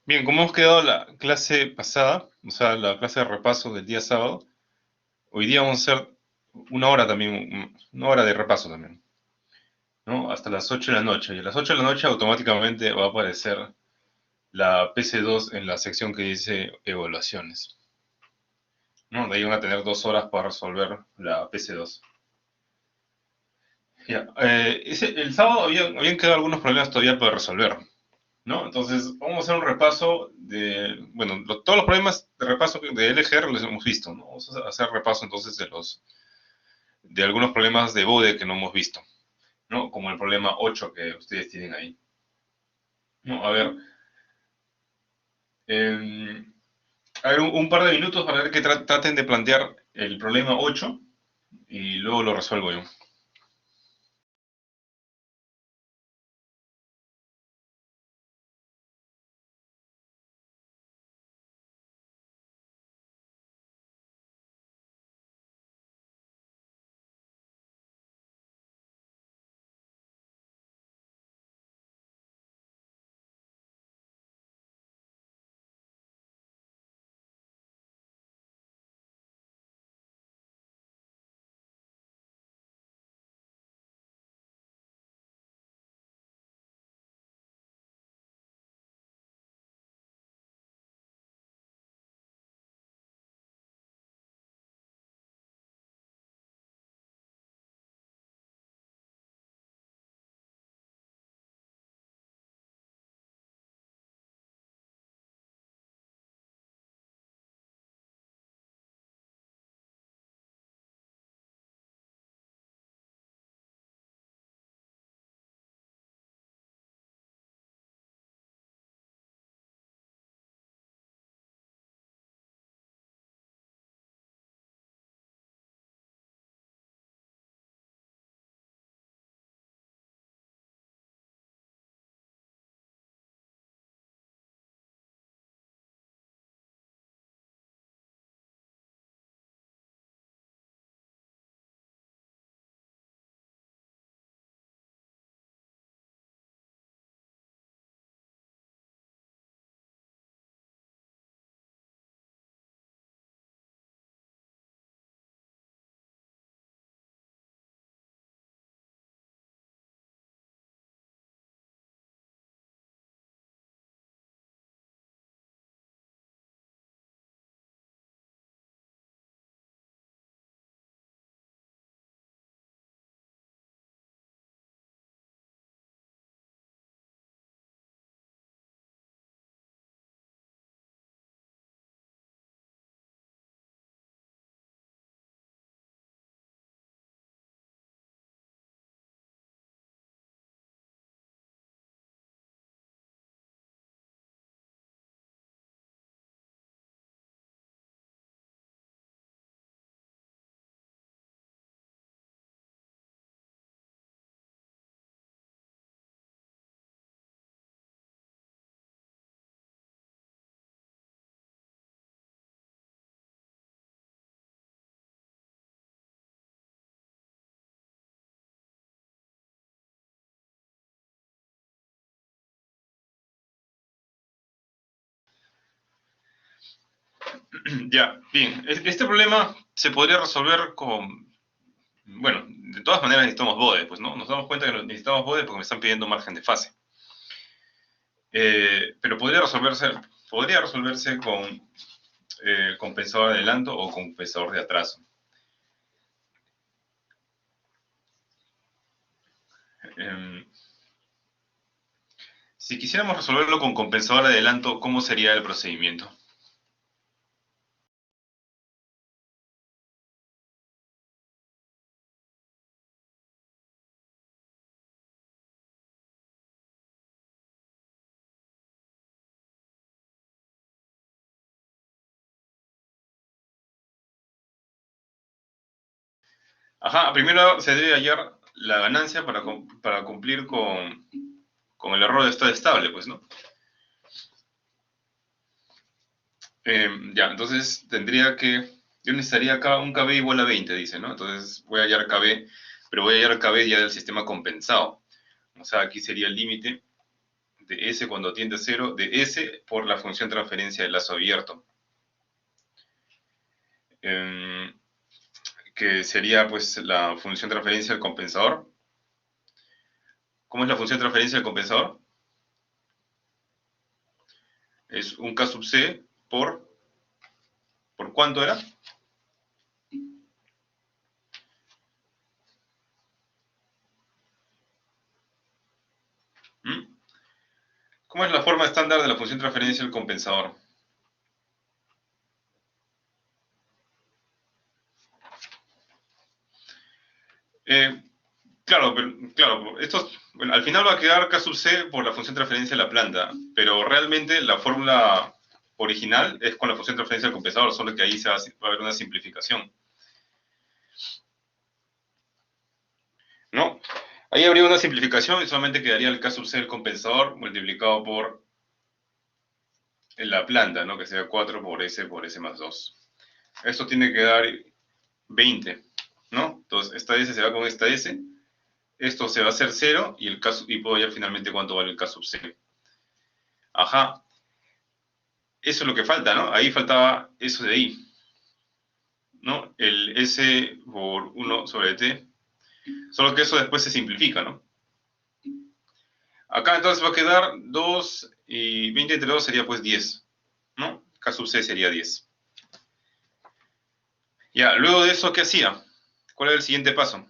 Bien, como hemos quedado la clase pasada, o sea, la clase de repaso del día sábado, hoy día vamos a hacer una hora también, una hora de repaso también, ¿no? Hasta las 8 de la noche. Y a las 8 de la noche automáticamente va a aparecer la PC2 en la sección que dice evaluaciones, ¿no? De ahí van a tener 2 horas para resolver la PC2. Ya, el sábado habían quedado algunos problemas todavía por resolver, ¿no? Entonces, vamos a hacer un repaso de, bueno, todos los problemas de repaso de LGR los hemos visto, ¿no? Vamos a hacer repaso entonces de algunos problemas de Bode que no hemos visto, ¿no? Como el problema 8 que ustedes tienen ahí. No, eh, a ver un par de minutos para ver que traten de plantear el problema 8 y luego lo resuelvo yo. Ya, bien. Este problema se podría resolver con, bueno, de todas maneras necesitamos Bode, pues, ¿no? Nos damos cuenta que necesitamos Bode porque me están pidiendo margen de fase. Pero podría resolverse con compensador de adelanto o compensador de atraso. Eh, si quisiéramos resolverlo con compensador de adelanto, ¿cómo sería el procedimiento? Ajá, primero se debe hallar la ganancia para cumplir con el error de estado estable, pues, ¿no? Ya, entonces yo necesitaría acá un KB igual a 20, dice, ¿no? Entonces voy a hallar KB, pero voy a hallar KB ya del sistema compensado. O sea, aquí sería el límite de S cuando tiende a 0 de S por la función transferencia del lazo abierto. Que sería pues la función transferencia del compensador. ¿Cómo es la función transferencia del compensador? Es un K sub C ¿por cuánto era? ¿Mm? ¿Cómo es la forma estándar de la función transferencia del compensador? Claro, bueno, al final va a quedar K sub C por la función transferencia de la planta, pero realmente la fórmula original es con la función transferencia del compensador, solo que ahí va a haber una simplificación. ¿No? Ahí habría una simplificación y solamente quedaría el K sub C del compensador multiplicado por la planta, ¿no? Que sería 4 por S más 2. Esto tiene que dar 20, ¿no? Entonces, esta S se va con esta S, esto se va a hacer 0 y puedo hallar finalmente cuánto vale el K sub C. Ajá. Eso es lo que falta, ¿no? Ahí faltaba eso de ahí, ¿no? El S por 1 sobre T. Solo que eso después se simplifica, ¿no? Acá entonces va a quedar 2 y 20 entre 2 sería pues 10, ¿no? K sub C sería 10. Ya, luego de eso, ¿qué hacía? ¿Cuál era el siguiente paso?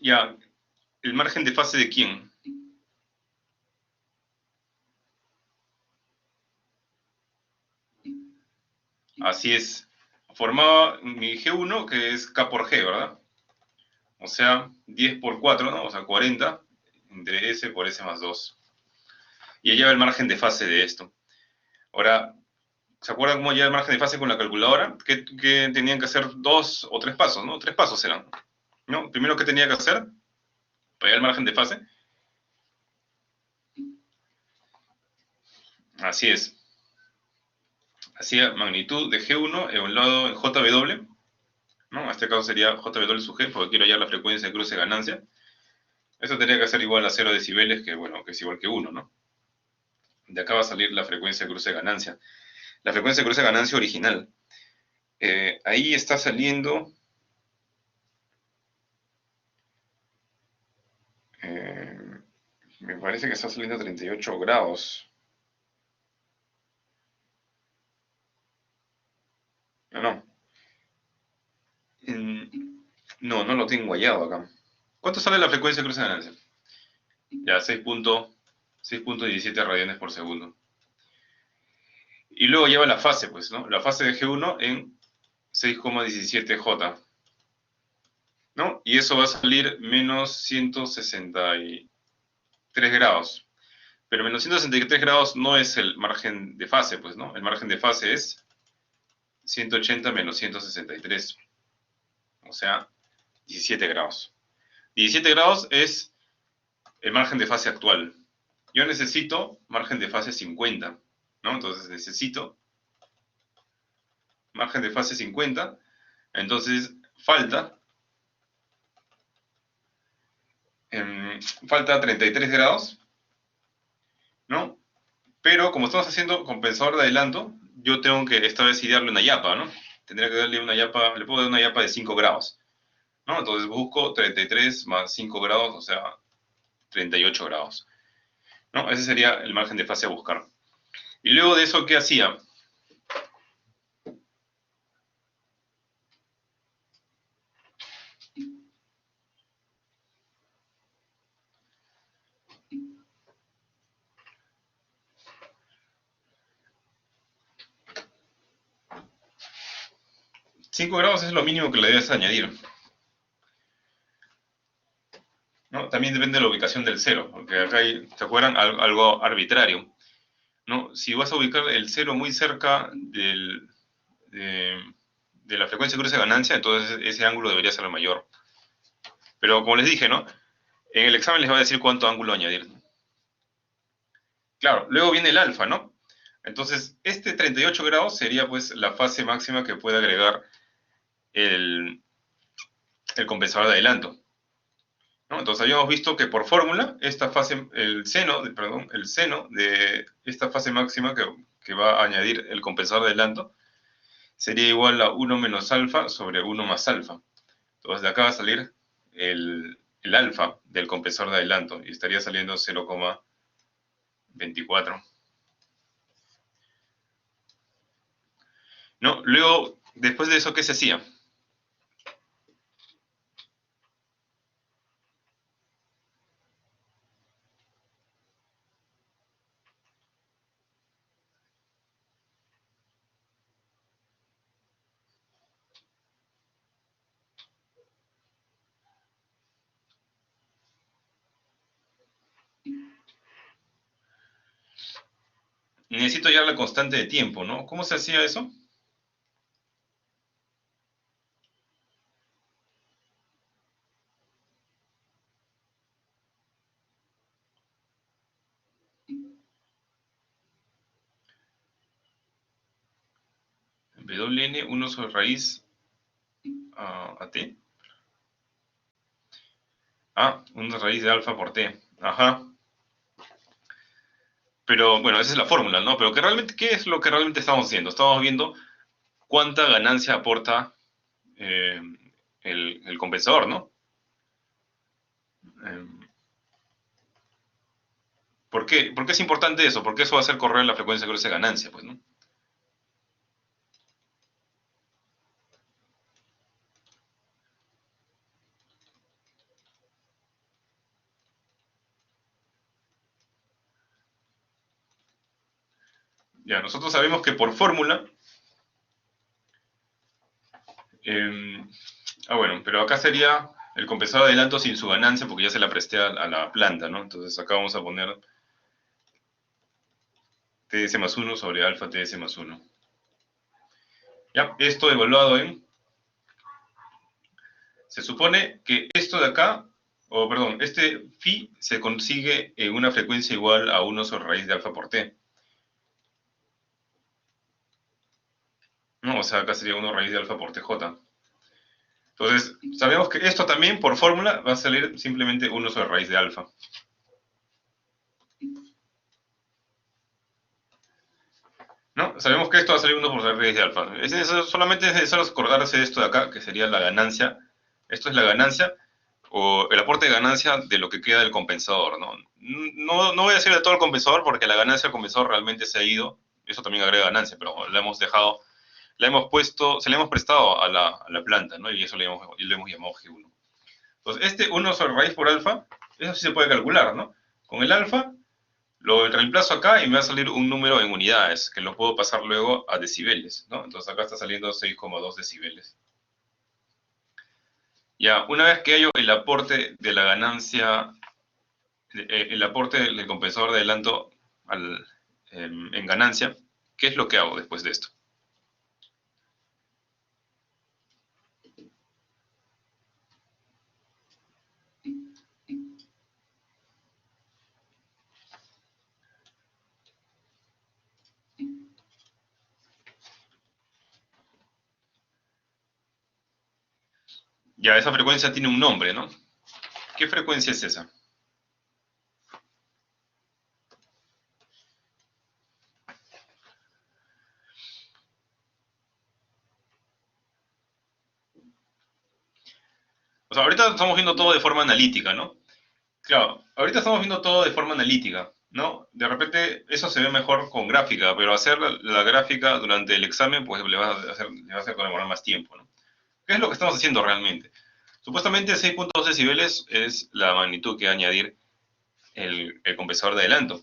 Ya, ¿el margen de fase de quién? Así es. Formaba mi G1, que es K por G, ¿verdad? O sea, 10 por 4, ¿no? O sea, 40 entre S por S más 2. Y ahí lleva el margen de fase de esto. Ahora, ¿se acuerdan cómo lleva el margen de fase con la calculadora? Que tenían que hacer 2 o 3 pasos, ¿no? 3 pasos eran, ¿no? Primero, ¿qué tenía que hacer? Para el margen de fase. Así es. Hacía magnitud de G1 en un lado en JW, ¿no? En este caso sería JW sub G, porque quiero hallar la frecuencia de cruce ganancia. Esto tendría que ser igual a 0 decibeles, que bueno, que es igual que 1, ¿no? De acá va a salir la frecuencia de cruce ganancia. La frecuencia de cruce ganancia original. Ahí está saliendo... me parece que está saliendo 38 grados. No. No, no lo tengo hallado acá. ¿Cuánto sale la frecuencia de cruce ganancia? Ya, 6.17 radianes por segundo. Y luego lleva la fase, pues, ¿no? La fase de G1 en 6,17 J, ¿no? Y eso va a salir menos 163 grados. Pero menos 163 grados no es el margen de fase, pues, ¿no? El margen de fase es 180 menos 163. O sea, 17 grados. 17 grados es el margen de fase actual. Yo necesito margen de fase 50, ¿no? Entonces necesito margen de fase 50. Entonces falta 33 grados, ¿no? Pero como estamos haciendo compensador de adelanto, yo tengo que esta vez darle una yapa, ¿no? Tendría que darle una yapa, le puedo dar una yapa de 5 grados, ¿no? Entonces busco 33 más 5 grados, o sea, 38 grados, ¿no? Ese sería el margen de fase a buscar. Y luego de eso, ¿qué hacía? Cinco grados es lo mínimo que le debes añadir, ¿no? También depende de la ubicación del cero, porque acá hay, ¿se acuerdan? Algo arbitrario, ¿no? Si vas a ubicar el cero muy cerca de la frecuencia de cruce de ganancia, entonces ese ángulo debería ser el mayor. Pero como les dije, ¿no? En el examen les va a decir cuánto ángulo añadir. Claro, luego viene el alfa, ¿no? Entonces, este 38 grados sería pues la fase máxima que puede agregar el compensador de adelanto. ¿no? Entonces habíamos visto que por fórmula, esta fase, el seno de esta fase máxima que va a añadir el compensador de adelanto sería igual a 1 menos alfa sobre 1 más alfa. Entonces de acá va a salir el alfa del compensador de adelanto y estaría saliendo 0,24. ¿No? Luego, después de eso, ¿qué se hacía? Necesito hallar la constante de tiempo, ¿no? ¿Cómo se hacía eso? WN 1 sobre raíz a t. 1 raíz de alfa por t. Ajá. Pero bueno, esa es la fórmula, ¿no? Pero ¿qué es lo que realmente estamos haciendo? Estamos viendo cuánta ganancia aporta eh, el compensador, ¿no? Eh, ¿Por qué es importante eso? Porque eso va a hacer correr la frecuencia de cruce de ganancia, pues, ¿no? Ya, nosotros sabemos que por fórmula... bueno, pero acá sería el compensador de adelanto sin su ganancia porque ya se la presté a la planta, ¿no? Entonces acá vamos a poner TS más 1 sobre alfa TS más 1. Ya, esto evaluado en... Se supone que esto de acá, o perdón, este phi se consigue en una frecuencia igual a 1 sobre raíz de alfa por t. ¿No? O sea, acá sería 1 raíz de alfa por tj. Entonces, sabemos que esto también, por fórmula, va a salir simplemente 1 sobre raíz de alfa. ¿No? Sabemos que esto va a salir 1 por raíz de alfa. Solamente es necesario acordarse de esto de acá, que sería la ganancia. Esto es la ganancia, o el aporte de ganancia de lo que queda del compensador, ¿no? No voy a decir de todo el compensador, porque la ganancia del compensador realmente se ha ido. Eso también agrega ganancia, pero la hemos dejado, la hemos puesto, se le hemos prestado a la planta, ¿no? Y eso le hemos llamado G1. Entonces, este 1 sobre raíz por alfa, eso sí se puede calcular, ¿no? Con el alfa, lo reemplazo acá y me va a salir un número en unidades, que lo puedo pasar luego a decibeles, ¿no? Entonces acá está saliendo 6,2 decibeles. Ya, una vez que hallo el aporte de la ganancia, el aporte del compensador de adelanto en ganancia, ¿qué es lo que hago después de esto? Ya, esa frecuencia tiene un nombre, ¿no? ¿Qué frecuencia es esa? O sea, ahorita estamos viendo todo de forma analítica, ¿no? Claro, ahorita estamos viendo todo de forma analítica, ¿no? De repente eso se ve mejor con gráfica, pero hacer la gráfica durante el examen, pues le va a hacer demorar más tiempo, ¿no? ¿Qué es lo que estamos haciendo realmente? Supuestamente 6,2 decibeles es la magnitud que va a añadir el compensador de adelanto,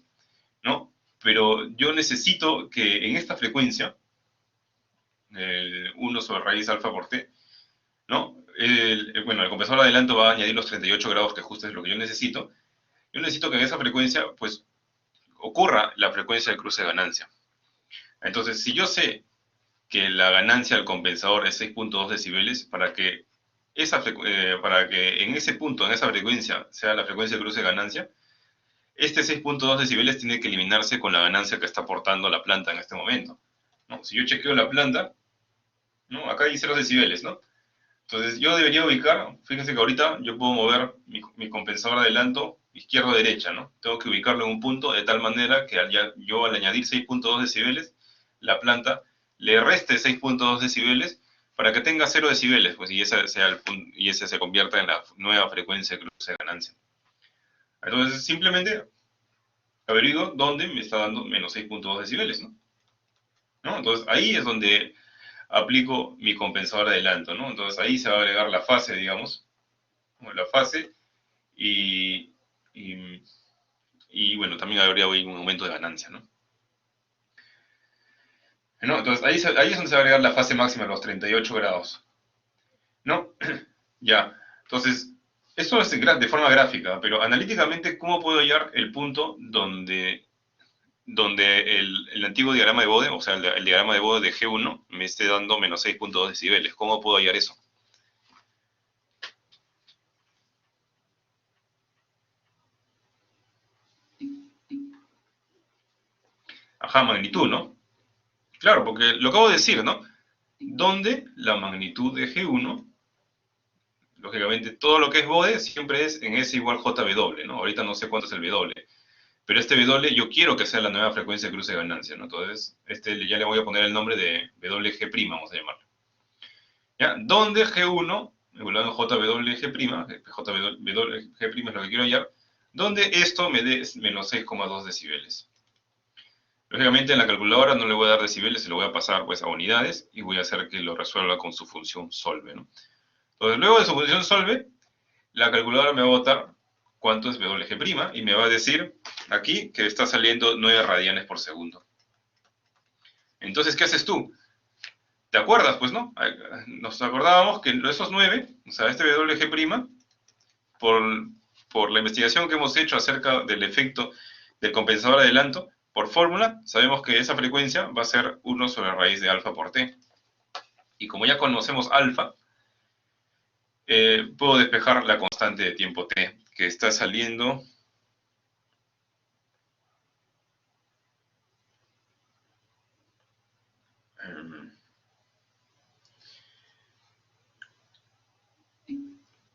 ¿no? Pero yo necesito que en esta frecuencia, el 1 sobre raíz alfa por t, ¿no? Bueno, el compensador de adelanto va a añadir los 38 grados, que justo es lo que yo necesito. Yo necesito que en esa frecuencia, pues, ocurra la frecuencia de cruce de ganancia. Entonces, si yo sé que la ganancia del compensador es 6,2 decibeles, para que en ese punto, en esa frecuencia, sea la frecuencia de cruce de ganancia, este 6,2 decibeles tiene que eliminarse con la ganancia que está aportando la planta en este momento, ¿no? Si yo chequeo la planta, ¿no? Acá hay 0 decibeles, ¿no? Entonces yo debería ubicar, fíjense que ahorita yo puedo mover mi compensador de adelanto izquierdo-derecha, ¿no? Tengo que ubicarlo en un punto de tal manera que yo al añadir 6.2 decibeles, la planta le reste 6.2 decibeles para que tenga 0 decibeles, pues, y ese se convierta en la nueva frecuencia de cruce de ganancia. Entonces simplemente averiguo dónde me está dando menos 6.2 decibeles, ¿no? Entonces ahí es donde aplico mi compensador de adelanto, ¿no? Entonces ahí se va a agregar la fase, digamos, la fase, y, y, y bueno, también habría un aumento de ganancia, ¿no? Entonces ahí es donde se va a agregar la fase máxima, los 38 grados, ¿no? Ya, entonces, esto es de forma gráfica, pero analíticamente, ¿cómo puedo hallar el punto donde el antiguo diagrama de Bode, o sea, el diagrama de Bode de G1, me esté dando menos 6.2 decibeles? ¿Cómo puedo hallar eso? Ajá, magnitud, ¿no? Claro, porque lo acabo de decir, ¿no? Donde la magnitud de G1, lógicamente, todo lo que es Bode siempre es en S igual JW, ¿no? Ahorita no sé cuánto es el W, pero este W yo quiero que sea la nueva frecuencia de cruce de ganancia, ¿no? Entonces, ya le voy a poner el nombre de WG', vamos a llamarlo. ¿Ya? Donde G1, igual a JWG', JWG' es lo que quiero hallar, donde esto me dé menos 6,2 decibeles. Lógicamente en la calculadora no le voy a dar decibeles, se lo voy a pasar pues a unidades y voy a hacer que lo resuelva con su función solve, ¿no? Entonces, luego de su función solve, la calculadora me va a botar cuánto es WG' y me va a decir aquí que está saliendo 9 radianes por segundo. Entonces, ¿qué haces tú? ¿Te acuerdas? Pues no, nos acordábamos que esos 9, o sea, este WG', por la investigación que hemos hecho acerca del efecto del compensador de adelanto, por fórmula, sabemos que esa frecuencia va a ser 1 sobre raíz de alfa por t. Y como ya conocemos alfa, puedo despejar la constante de tiempo t, que está saliendo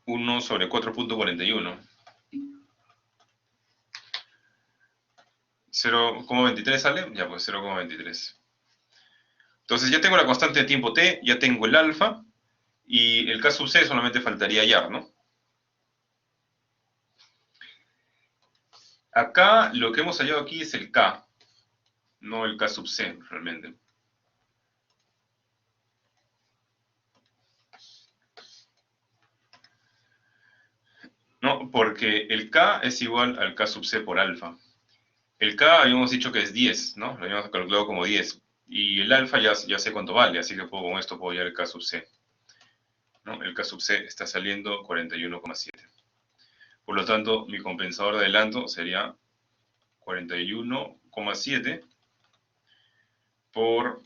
1 sobre 4.41. 0,23 sale, ya pues 0,23. Entonces ya tengo la constante de tiempo t, ya tengo el alfa, y el K sub c solamente faltaría hallar, ¿no? Acá lo que hemos hallado aquí es el K, no el K sub c realmente. No, porque el K es igual al K sub c por alfa. El K habíamos dicho que es 10, ¿no? Lo habíamos calculado como 10. Y el alfa ya sé cuánto vale, así que con esto puedo hallar el K sub c. ¿No? El K sub c está saliendo 41,7. Por lo tanto, mi compensador de adelanto sería 41,7 por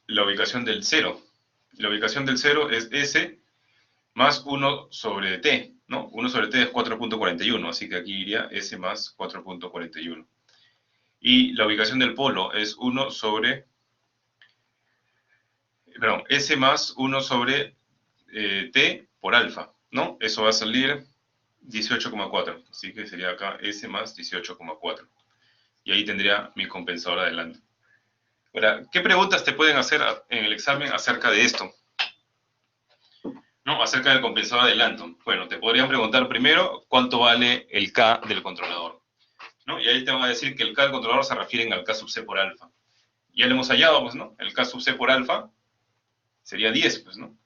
la ubicación del 0. La ubicación del 0 es S más 1 sobre T, ¿no? 1 sobre T es 4.41, así que aquí iría S más 4.41. Y la ubicación del polo es 1 sobre... Perdón, S más 1 sobre T por alfa, ¿no? Eso va a salir 18,4. Así que sería acá S más 18,4. Y ahí tendría mi compensador de adelanto. Ahora, ¿qué preguntas te pueden hacer en el examen acerca de esto? ¿No? Acerca del compensador de adelanto. Bueno, te podrían preguntar primero cuánto vale el K del controlador, ¿no? Y ahí te van a decir que el K del controlador se refiere al K sub C por alfa. Ya lo hemos hallado, pues, ¿no? El K sub C por alfa sería 10, pues, ¿no?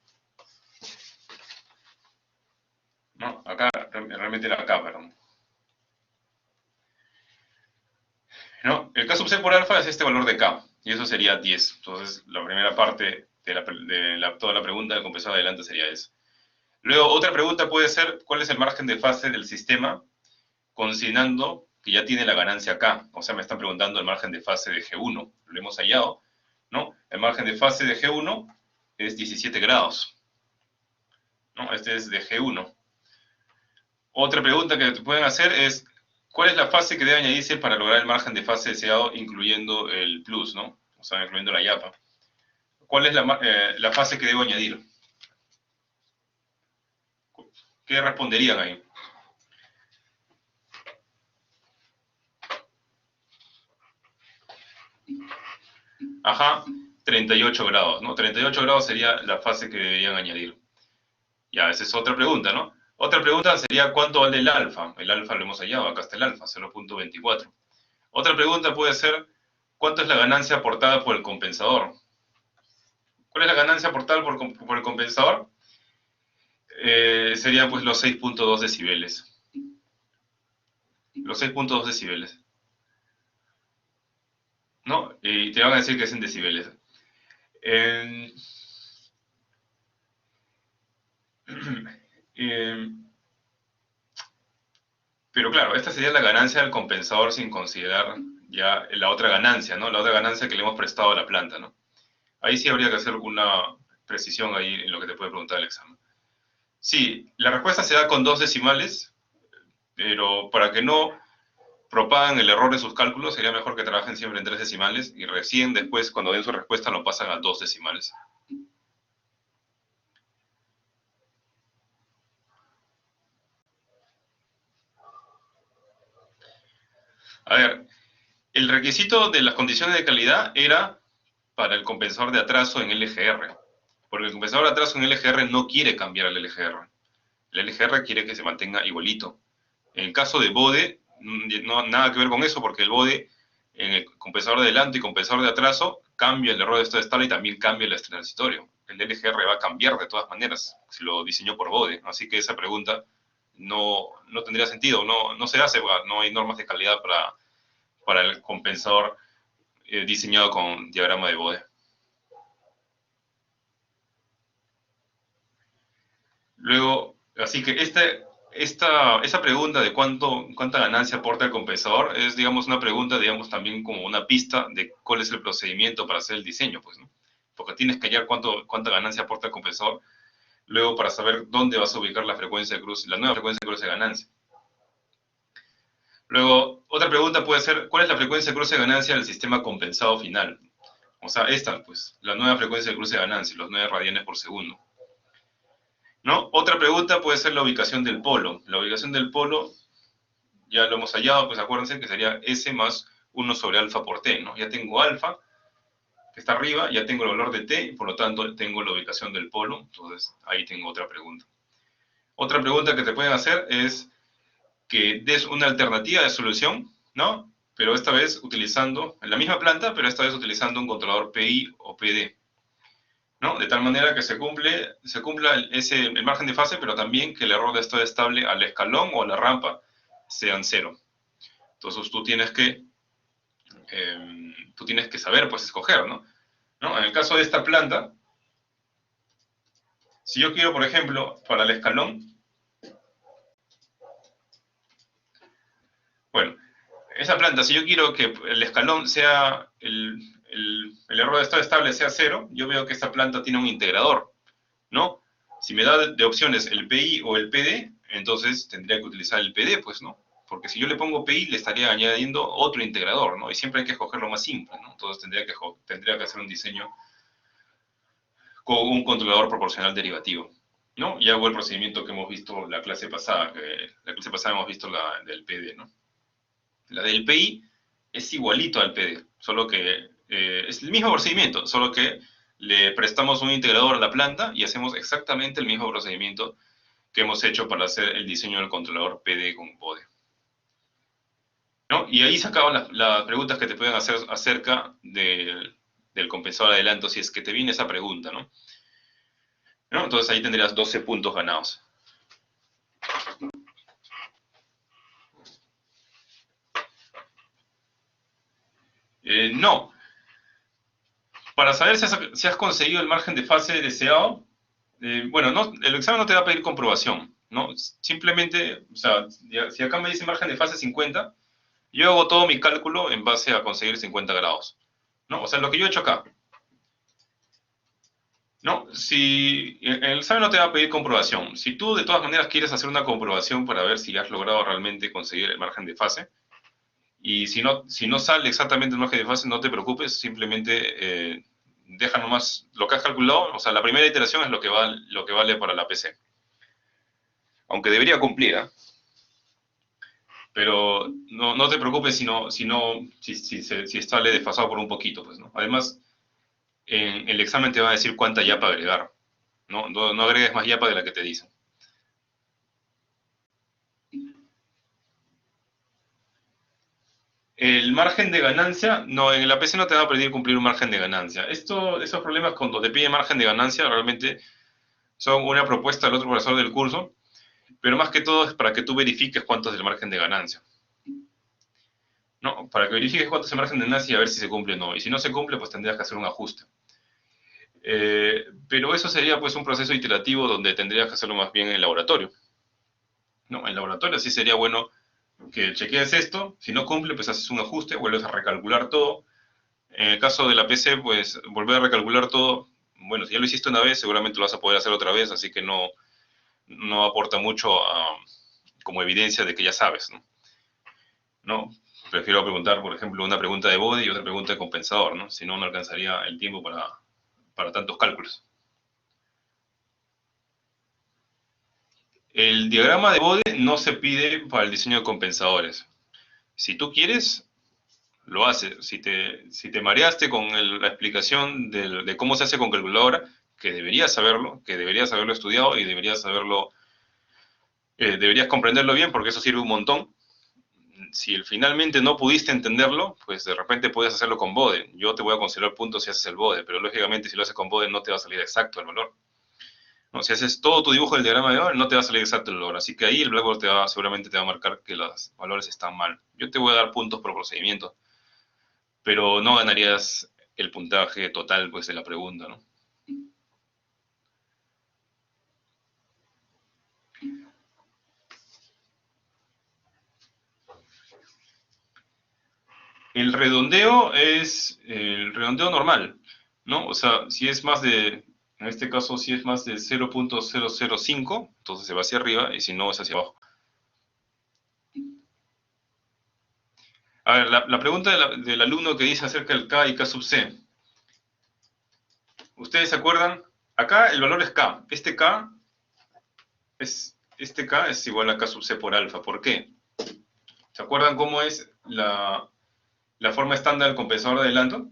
¿No? Acá, realmente era acá, perdón. ¿No? El K sub C por alfa es este valor de K, y eso sería 10. Entonces, la primera parte de toda la pregunta del compensador de adelanto sería eso. Luego, otra pregunta puede ser, ¿cuál es el margen de fase del sistema considerando que ya tiene la ganancia acá? O sea, me están preguntando el margen de fase de G1. Lo hemos hallado, ¿no? El margen de fase de G1 es 17 grados, ¿no? Este es de G1. Otra pregunta que te pueden hacer es, ¿cuál es la fase que debe añadirse para lograr el margen de fase deseado, incluyendo el plus, ¿no? O sea, incluyendo la yapa. ¿Cuál es la fase que debo añadir? ¿Qué responderían ahí? Ajá, 38 grados, ¿no? 38 grados sería la fase que deberían añadir. Ya, esa es otra pregunta, ¿no? Otra pregunta sería, ¿cuánto vale el alfa? El alfa lo hemos hallado, acá está el alfa, 0.24. Otra pregunta puede ser, ¿cuánto es la ganancia aportada por el compensador? ¿Cuál es la ganancia aportada por el compensador? Serían pues los 6.2 decibeles. Los 6.2 decibeles. ¿No? Y te van a decir que es en decibeles. Eh, eh, pero claro, esta sería la ganancia del compensador sin considerar ya la otra ganancia, ¿no? La otra ganancia que le hemos prestado a la planta, ¿no? Ahí sí habría que hacer una precisión ahí en lo que te puede preguntar el examen. Sí, la respuesta se da con 2 decimales, pero para que no propagan el error en sus cálculos, sería mejor que trabajen siempre en 3 decimales y recién después, cuando den su respuesta, lo pasan a 2 decimales. A ver, el requisito de las condiciones de calidad era para el compensador de atraso en LGR, porque el compensador de atraso en LGR no quiere cambiar el LGR. El LGR quiere que se mantenga igualito. En el caso de BODE, no nada que ver con eso, porque el BODE, en el compensador de adelanto y compensador de atraso, cambia el error de estado estable y también cambia el estrés transitorio. El LGR va a cambiar de todas maneras, si lo diseñó por BODE. Así que esa pregunta no tendría sentido, no se hace, no hay normas de calidad para el compensador diseñado con diagrama de BODE. Luego, así que esa pregunta de cuánta ganancia aporta el compensador es, digamos, una pregunta, digamos, también como una pista de cuál es el procedimiento para hacer el diseño, pues, ¿no? Porque tienes que hallar cuánta ganancia aporta el compensador, luego para saber dónde vas a ubicar la frecuencia de cruce, la nueva frecuencia de cruce de ganancia. Luego, otra pregunta puede ser, ¿cuál es la frecuencia de cruce de ganancia del sistema compensado final? O sea, esta, pues, la nueva frecuencia de cruce de ganancia, los 9 radianes por segundo. ¿No? Otra pregunta puede ser la ubicación del polo. La ubicación del polo, ya lo hemos hallado, pues acuérdense que sería S más 1 sobre alfa por T, ¿no? Ya tengo alfa, que está arriba, ya tengo el valor de T, y por lo tanto tengo la ubicación del polo, entonces ahí tengo otra pregunta. Otra pregunta que te pueden hacer es que des una alternativa de solución, ¿no? Pero esta vez utilizando, en la misma planta, pero esta vez utilizando un controlador PI o PD. ¿No? De tal manera que se cumpla el margen de fase, pero también que el error de estado estable al escalón o a la rampa sean 0. Entonces tú tienes que saber, pues, escoger, ¿no? En el caso de esta planta, si yo quiero, por ejemplo, para el escalón, bueno, esa planta, si yo quiero que el escalón sea, el error de estado estable sea 0, yo veo que esta planta tiene un integrador, ¿no? Si me da de opciones el PI o el PD, entonces tendría que utilizar el PD, pues, ¿no? Porque si yo le pongo PI, le estaría añadiendo otro integrador, ¿no? Y siempre hay que escoger lo más simple, ¿no? Entonces tendría que hacer un diseño con un controlador proporcional derivativo, ¿no? Y hago el procedimiento que hemos visto la clase pasada, hemos visto la del PD, ¿no? La del PI es igualito al PD, solo que es el mismo procedimiento, solo que le prestamos un integrador a la planta y hacemos exactamente el mismo procedimiento que hemos hecho para hacer el diseño del controlador PD con BODE. ¿No? Y ahí se acaban las preguntas que te pueden hacer acerca del compensador de adelanto, si es que te viene esa pregunta, ¿no? Entonces ahí tendrías 12 puntos ganados. No. Para saber si has conseguido el margen de fase deseado, bueno, el examen no te va a pedir comprobación, ¿no? Simplemente, o sea, si acá me dice margen de fase 50, yo hago todo mi cálculo en base a conseguir 50 grados, ¿no? O sea, lo que yo he hecho acá, ¿no? Si el examen no te va a pedir comprobación, si tú de todas maneras quieres hacer una comprobación para ver si has logrado realmente conseguir el margen de fase, y si no sale exactamente el margen de fase, no te preocupes, simplemente deja nomás lo que has calculado, o sea, la primera iteración es lo que vale para la PC. aunque debería cumplir, ¿eh? Pero no te preocupes si sale desfasado por un poquito, pues, ¿no? Además, en el examen te va a decir cuánta yapa agregar, ¿no? No agregues más yapa de la que te dicen. El margen de ganancia, no, en el APC no te va a pedir cumplir un margen de ganancia. Esos problemas cuando te pide margen de ganancia realmente son una propuesta del otro profesor del curso, pero más que todo es para que tú verifiques cuánto es el margen de ganancia. ¿No? Para que verifiques cuánto es el margen de ganancia y a ver si se cumple o no. Y si no se cumple, pues tendrías que hacer un ajuste. Pero eso sería pues un proceso iterativo donde tendrías que hacerlo más bien en el laboratorio. ¿No? En laboratorio sí sería bueno que chequees esto, si no cumple, pues haces un ajuste, vuelves a recalcular todo. En el caso de la PC, pues volver a recalcular todo, bueno, si ya lo hiciste una vez, seguramente lo vas a poder hacer otra vez, así que no aporta mucho como evidencia de que ya sabes, ¿no? ¿No? Prefiero preguntar, por ejemplo, una pregunta de bode y otra pregunta de compensador, ¿no? Si no, no alcanzaría el tiempo para tantos cálculos. El diagrama de bode no se pide para el diseño de compensadores. Si tú quieres, lo haces. Si te mareaste con la explicación de cómo se hace con calculadora, que deberías haberlo estudiado y deberías comprenderlo bien porque eso sirve un montón. Si finalmente no pudiste entenderlo, pues de repente puedes hacerlo con bode. Yo te voy a considerar puntos si haces el bode, pero lógicamente si lo haces con bode no te va a salir exacto el valor. ¿No? Si haces todo tu dibujo del diagrama de bode, no te va a salir exacto el valor. Así que ahí el Blackboard seguramente te va a marcar que los valores están mal. Yo te voy a dar puntos por procedimiento, pero no ganarías el puntaje total pues, de la pregunta, ¿no? El redondeo es el redondeo normal, ¿no? O sea, si es más de, en este caso, si es más de 0.005, entonces se va hacia arriba, y si no, es hacia abajo. A ver, la pregunta del alumno que dice acerca del K y K sub C. ¿Ustedes se acuerdan? Acá el valor es K. Este K es igual a K sub C por alfa. ¿Por qué? ¿Se acuerdan cómo es la forma estándar del compensador de adelanto?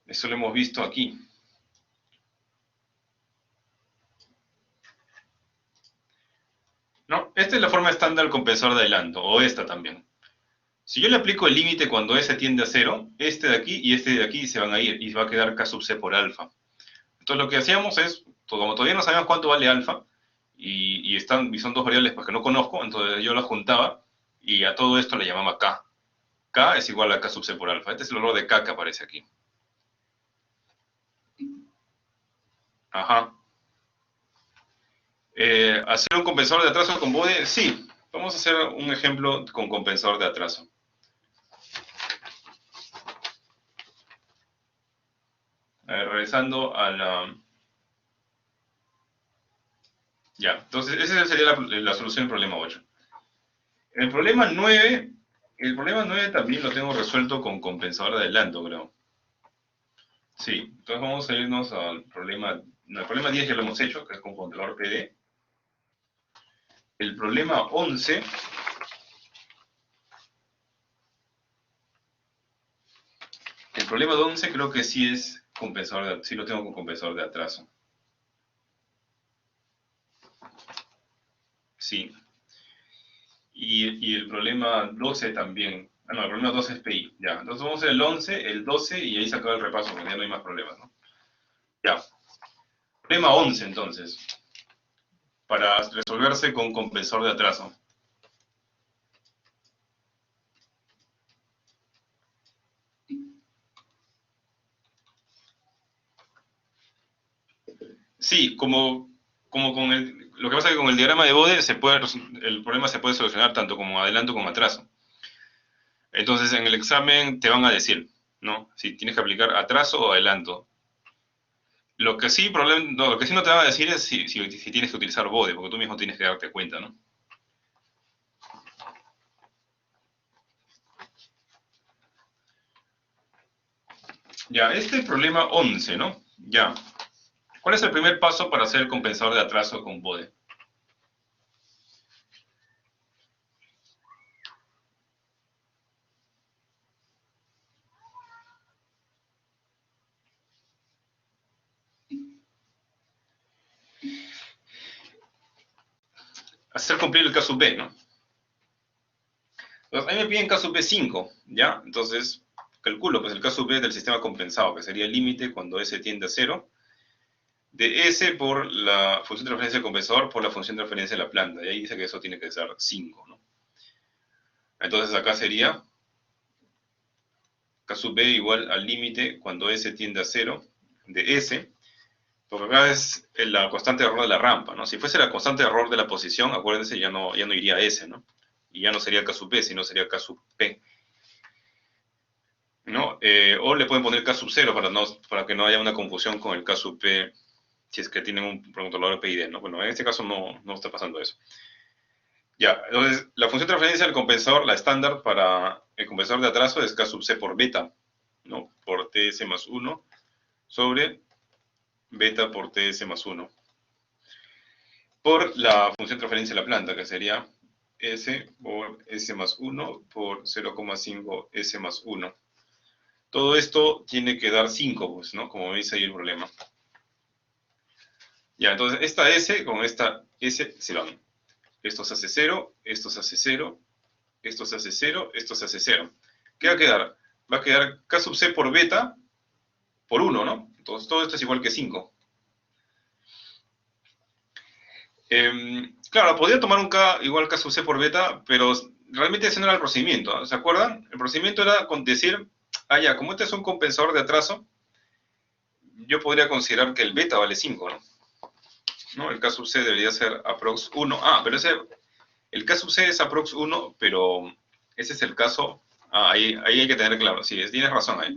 Eso lo hemos visto aquí. ¿No? Esta es la forma estándar del compensador de adelanto, o esta también. Si yo le aplico el límite cuando S tiende a 0, este de aquí y este de aquí se van a ir y va a quedar K sub C por alfa. Entonces lo que hacíamos es, como todavía no sabemos cuánto vale alfa, y son dos variables pues, que no conozco, entonces yo las juntaba y a todo esto le llamaba K. K es igual a K sub C por alfa. Este es el valor de K que aparece aquí. Ajá. ¿Hacer un compensador de atraso con bode? Sí. Vamos a hacer un ejemplo con compensador de atraso. Regresando a la... Ya, entonces esa sería la solución del problema 8. El problema 9, también lo tengo resuelto con compensador de adelanto, creo. Sí, entonces vamos a irnos al problema... No, el problema 10 ya lo hemos hecho, que es con controlador PD. El problema 11... El problema 11 creo que sí es sí lo tengo con compensador de atraso. Sí. Y el problema 12 también. Ah, no, el problema 12 es PI. Ya, entonces vamos a hacer el 11, el 12 y ahí se acaba el repaso porque ya no hay más problemas, ¿no? Ya. Problema 11 entonces, para resolverse con compensador de atraso. Sí, como lo que pasa es que con el diagrama de Bode el problema se puede solucionar tanto como adelanto como atraso. Entonces en el examen te van a decir, ¿no? Si tienes que aplicar atraso o adelanto. Lo que sí no te van a decir es si tienes que utilizar Bode, porque tú mismo tienes que darte cuenta, ¿no? Ya, este es el problema 11, ¿no? Ya. ¿Cuál es el primer paso para hacer el compensador de atraso con Bode? Hacer cumplir el caso B, ¿no? Entonces, a mí me piden caso B 5, ¿ya? Entonces, calculo pues el caso B del sistema compensado, que sería el límite cuando S tiende a 0, de S por la función de referencia del compensador por la función de referencia de la planta. Y ahí dice que eso tiene que ser 5, ¿no? Entonces, acá sería caso B igual al límite cuando S tiende a 0 de S, porque acá es la constante de error de la rampa, ¿no? Si fuese la constante de error de la posición, acuérdense, ya no iría a S, ¿no? Y ya no sería K sub P, sino sería K sub P, ¿no? O le pueden poner K sub 0 para que no haya una confusión con el K sub P si es que tienen un controlador PID, ¿no? Bueno, en este caso no está pasando eso. Ya, entonces, la función de referencia del compensador, la estándar para el compensador de atraso es K sub C por beta, ¿no? Por TS más 1 sobre beta por TS más 1. Por la función de referencia de la planta, que sería S por S más 1 por 0,5 S más 1. Todo esto tiene que dar 5, pues, ¿no? Como veis ahí el problema. Ya, entonces esta S con esta S se van. Esto se hace 0, esto se hace 0, esto se hace 0, esto se hace 0. ¿Qué va a quedar? Va a quedar K sub C por beta por 1, ¿no? Entonces todo esto es igual que 5. Claro, podría tomar un K igual K sub C por beta, pero realmente ese no era el procedimiento. ¿Se acuerdan? El procedimiento era decir, ya, como este es un compensador de atraso, yo podría considerar que el beta vale 5, ¿no? El K sub C debería ser aprox 1. Pero el K sub C es aprox 1, pero ese es el caso. Ahí hay que tener claro. Sí, tienes razón ahí.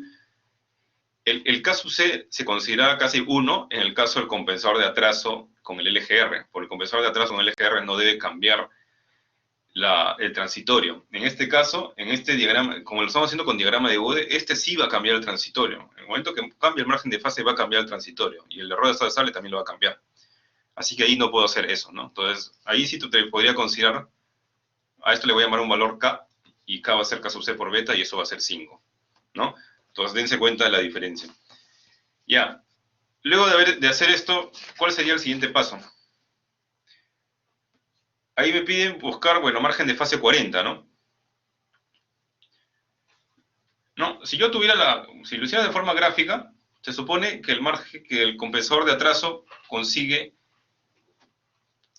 El K sub C se considera casi 1 en el caso del compensador de atraso con el LGR. Por el compensador de atraso con el LGR no debe cambiar el transitorio. En este caso, en este diagrama, como lo estamos haciendo con diagrama de Bode, este sí va a cambiar el transitorio. En el momento que cambie el margen de fase va a cambiar el transitorio. Y el error de estado estable también lo va a cambiar. Así que ahí no puedo hacer eso, ¿no? Entonces, ahí sí te podría considerar, a esto le voy a llamar un valor K, y K va a ser K sub C por beta, y eso va a ser 5, ¿no? Entonces, dense cuenta de la diferencia. Ya. Luego de hacer esto, ¿cuál sería el siguiente paso? Ahí me piden buscar, bueno, margen de fase 40, ¿no? No, si yo si lo hiciera de forma gráfica, se supone que el compensador de atraso consigue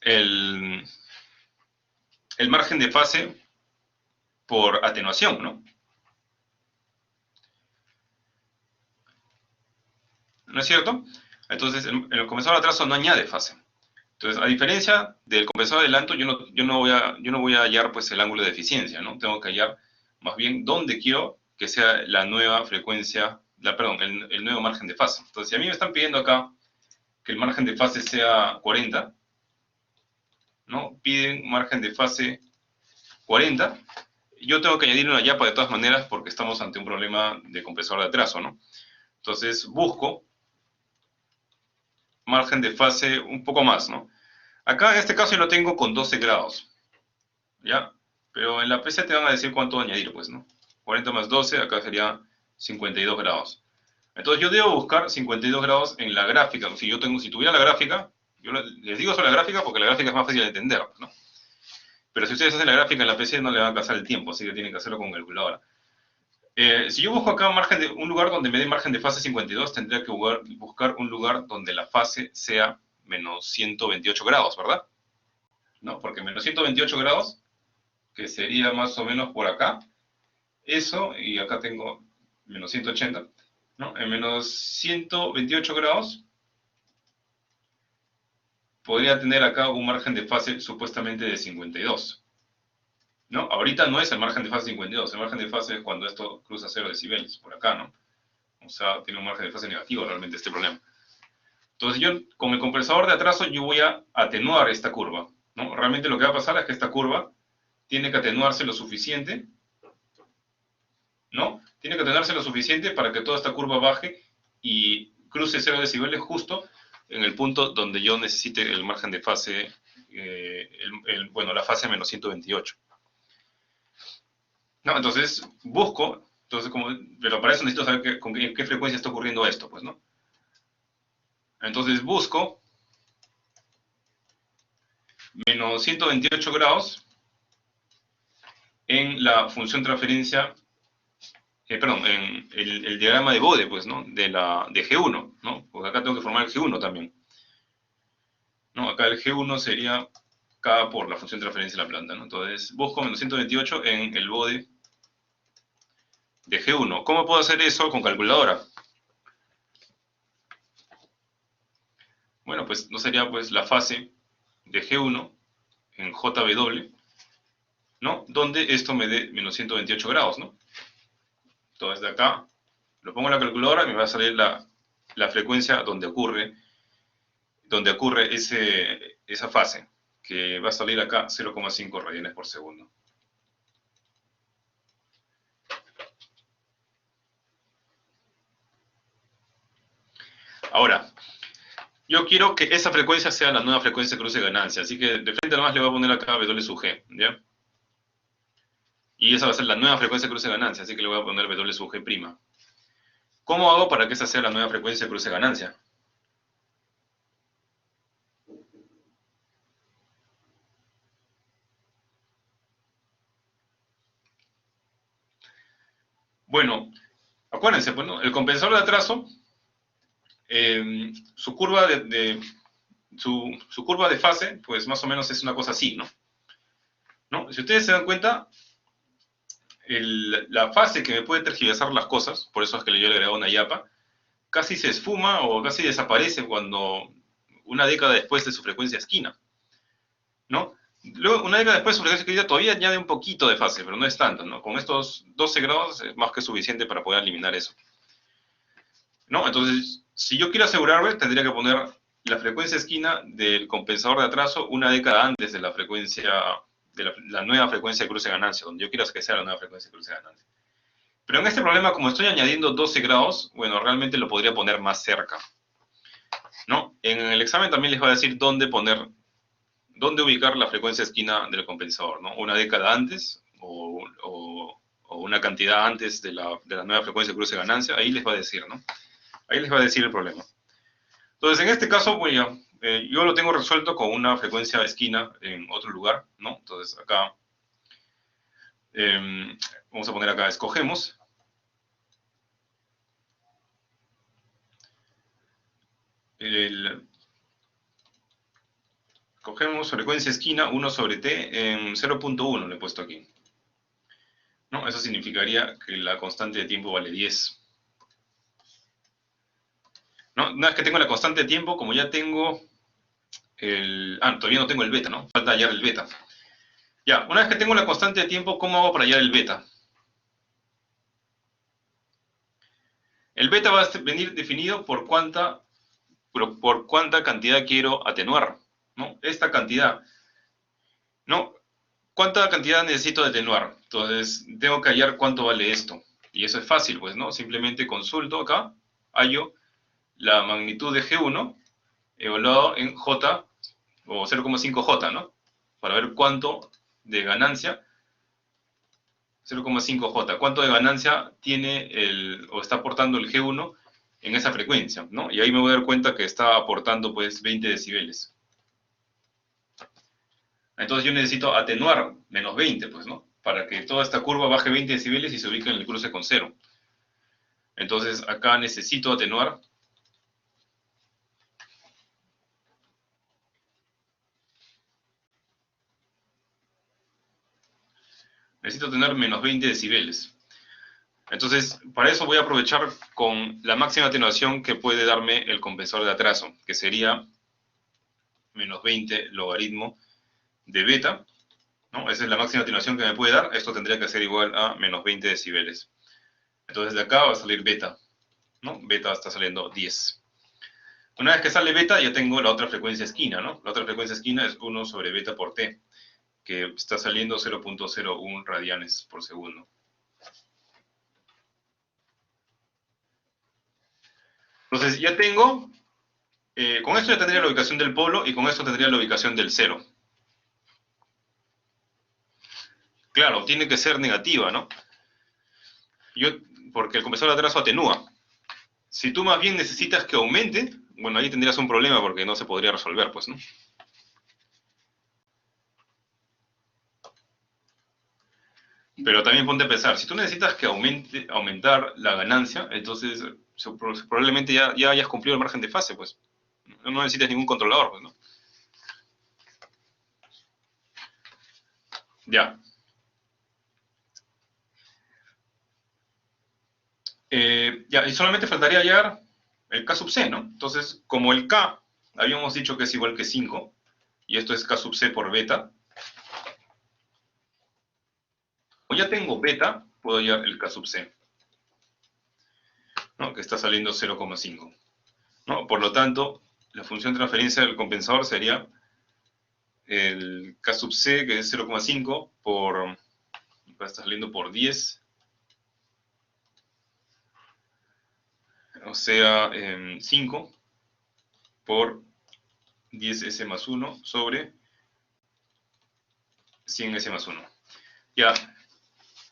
el margen de fase por atenuación, ¿no? ¿No es cierto? Entonces, el compensador de atraso no añade fase. Entonces, a diferencia del compensador de adelanto, yo no voy a hallar pues, el ángulo de eficiencia, ¿no? Tengo que hallar más bien dónde quiero que sea la nueva frecuencia, el nuevo margen de fase. Entonces, si a mí me están pidiendo acá que el margen de fase sea 40, ¿no? Piden margen de fase 40, yo tengo que añadir una yapa de todas maneras porque estamos ante un problema de compresor de atraso, ¿no? Entonces busco margen de fase un poco más, ¿no? Acá en este caso yo lo tengo con 12 grados, ¿ya? Pero en la PC te van a decir cuánto añadir, pues, ¿no? 40 más 12, acá sería 52 grados. Entonces yo debo buscar 52 grados en la gráfica. Si tuviera la gráfica, yo les digo sobre la gráfica porque la gráfica es más fácil de entender, ¿no? Pero si ustedes hacen la gráfica en la PC no le va a pasar el tiempo, así que tienen que hacerlo con calculadora. Si yo busco acá un lugar donde me dé margen de fase 52, tendría que buscar un lugar donde la fase sea menos 128 grados, ¿verdad? ¿No? Porque menos 128 grados, que sería más o menos por acá, eso, y acá tengo menos 180, ¿no? En menos 128 grados, podría tener acá un margen de fase supuestamente de 52. ¿No? Ahorita no es el margen de fase 52, el margen de fase es cuando esto cruza 0 decibeles, por acá, ¿no? O sea, tiene un margen de fase negativo realmente este problema. Entonces yo, con el compensador de atraso, yo voy a atenuar esta curva, ¿no? Realmente lo que va a pasar es que esta curva tiene que atenuarse lo suficiente, ¿no? Tiene que atenuarse lo suficiente para que toda esta curva baje y cruce 0 decibeles justo en el punto donde yo necesite el margen de fase, bueno, la fase menos 128. ¿No? Entonces, busco, pero para eso necesito saber en qué frecuencia está ocurriendo esto, pues, ¿no? Entonces busco menos 128 grados en la función transferencia, perdón, en el diagrama de Bode, pues, ¿no? De G1, ¿no? Porque acá tengo que formar el G1 también. ¿No? Acá el G1 sería K por la función de transferencia de la planta, ¿no? Entonces, busco menos 128 en el Bode de G1. ¿Cómo puedo hacer eso con calculadora? Bueno, pues no sería pues la fase de G1 en JW, ¿no? Donde esto me dé menos 128 grados, ¿no? Entonces de acá lo pongo en la calculadora y me va a salir la frecuencia donde ocurre esa fase, que va a salir acá 0,5 radianes por segundo. Ahora, yo quiero que esa frecuencia sea la nueva frecuencia de cruce de ganancia, así que de frente nomás le voy a poner acá W sub G, ¿ya? Y esa va a ser la nueva frecuencia de cruce de ganancia, así que le voy a poner W sub G prima. ¿Cómo hago para que esa sea la nueva frecuencia de cruce de ganancia? Bueno, acuérdense, pues, ¿no? El compensador de atraso, su curva su curva de fase, pues más o menos es una cosa así, ¿no? ¿No? Si ustedes se dan cuenta, la fase que me puede tergiversar las cosas, por eso es que yo le agregaba una yapa, casi se esfuma o casi desaparece cuando una década después de su frecuencia esquina, ¿no? Luego, una década después de su frecuencia esquina todavía añade un poquito de fase, pero no es tanto, ¿no? Con estos 12 grados es más que suficiente para poder eliminar eso, ¿no? Entonces, si yo quiero asegurarme, tendría que poner la frecuencia esquina del compensador de atraso una década antes de la frecuencia, de la nueva frecuencia de cruce de ganancia, donde yo quiero que sea la nueva frecuencia de cruce de ganancia. Pero en este problema, como estoy añadiendo 12 grados, bueno, realmente lo podría poner más cerca, ¿no? En el examen también les va a decir dónde ubicar la frecuencia esquina del compensador, ¿no? Una década antes o una cantidad antes de la nueva frecuencia de cruce de ganancia, ahí les va a decir, ¿no? Ahí les va a decir el problema. Entonces, en este caso, yo lo tengo resuelto con una frecuencia esquina en otro lugar, ¿no? Entonces, acá, vamos a poner acá, escogemos. Cogemos frecuencia esquina 1 sobre t en 0.1, le he puesto aquí. ¿No? Eso significaría que la constante de tiempo vale 10. ¿No? Una vez que tengo la constante de tiempo, como ya tengo todavía no tengo el beta, ¿no? Falta hallar el beta. Ya, una vez que tengo la constante de tiempo, ¿cómo hago para hallar el beta? El beta va a venir definido por cuánta cantidad quiero atenuar, ¿no? Esta cantidad, ¿no? ¿Cuánta cantidad necesito de atenuar? Entonces, tengo que hallar cuánto vale esto. Y eso es fácil, pues, ¿no? Simplemente consulto acá, hallo la magnitud de G1 evaluado en J, o 0,5J, ¿no? Para ver cuánto de ganancia, 0,5J, cuánto de ganancia tiene o está aportando el G1 en esa frecuencia, ¿no? Y ahí me voy a dar cuenta que está aportando, pues, 20 decibeles. Entonces yo necesito atenuar menos 20, pues, ¿no? Para que toda esta curva baje 20 decibeles y se ubique en el cruce con 0. Entonces acá necesito atenuar tener menos 20 decibeles. Entonces, para eso voy a aprovechar con la máxima atenuación que puede darme el compensador de atraso, que sería menos 20 logaritmo de beta, ¿no? Esa es la máxima atenuación que me puede dar. Esto tendría que ser igual a menos 20 decibeles. Entonces de acá va a salir beta, ¿no? Beta está saliendo 10. Una vez que sale beta, ya tengo la otra frecuencia esquina, ¿no? La otra frecuencia esquina es 1 sobre beta por t, que está saliendo 0.01 radianes por segundo. Entonces ya tengo Con esto ya tendría la ubicación del polo y con esto tendría la ubicación del cero. Claro, tiene que ser negativa, ¿no? Porque el compensador de atraso atenúa. Si tú más bien necesitas que aumente, bueno, ahí tendrías un problema porque no se podría resolver, pues, ¿no? Pero también ponte a pensar, si tú necesitas que aumentar la ganancia, entonces probablemente ya hayas cumplido el margen de fase, pues. No necesitas ningún controlador, pues, ¿no? Ya. Ya, y solamente faltaría hallar el K sub C, ¿no? Entonces, como el K habíamos dicho que es igual que 5, y esto es K sub C por beta, como ya tengo beta, puedo hallar el K sub C, ¿no? Que está saliendo 0,5. ¿No? Por lo tanto, la función de transferencia del compensador sería el K sub C, que es 0,5 por, está saliendo por 10, o sea, 5 por 10S más 1 sobre 100S más 1. Ya,